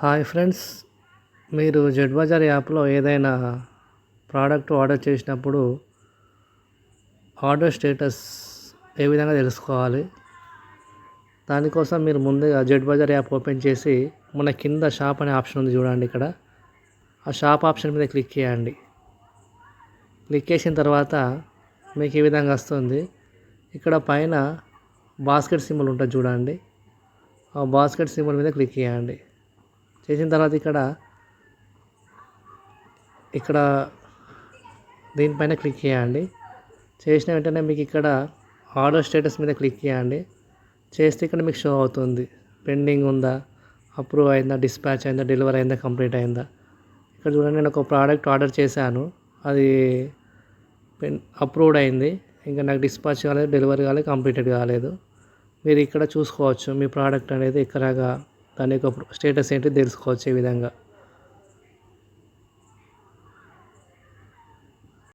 Hi friends, మీరు Z bazaar యాప్లో ఏదైనా ప్రోడక్ట్ ఆర్డర్ చేసినప్పుడు ఆర్డర్ స్టేటస్ ఏ విధంగా తెలుసుకోవాలి? దానికోసం మీరు ముందుగా జెడ్ బజార్ యాప్ ఓపెన్ చేసి మన కింద షాప్ అనే ఆప్షన్ ఉంది చూడండి. ఇక్కడ ఆ షాప్ ఆప్షన్ మీద క్లిక్ చేయండి. క్లిక్ చేసిన తర్వాత మీకు ఈ విధంగా వస్తుంది. ఇక్కడ పైన బాస్కెట్ సింబల్ ఉంటుంది చూడండి. ఆ బాస్కెట్ సింబల్ మీద క్లిక్ చేయండి. చేసిన తర్వాత ఇక్కడ దీనిపైన క్లిక్ చేయండి. చేసిన వెంటనే మీకు ఇక్కడ ఆర్డర్ స్టేటస్ మీద క్లిక్ చేయండి. చేస్తే ఇక్కడ మీకు షో అవుతుంది, పెండింగ్ ఉందా, అప్రూవ్ అయిందా, డిస్పాచ్ అయిందా, డెలివరీ అయిందా, కంప్లీట్ అయిందా. ఇక్కడ చూడండి, నేను ఒక ప్రోడక్ట్ ఆర్డర్ చేశాను, అది అప్రూవ్డ్ అయింది. ఇంకా నాకు డిస్పాచ్ కాలేదు, డెలివరీ కాలేదు, కంప్లీటెడ్ కాలేదు. మీరు ఇక్కడ చూసుకోవచ్చు మీ ప్రోడక్ట్ అనేది ఎక్కడగా దాని యొక్క స్టేటస్ ఏంటి తెలుసుకోవచ్చు ఈ విధంగా.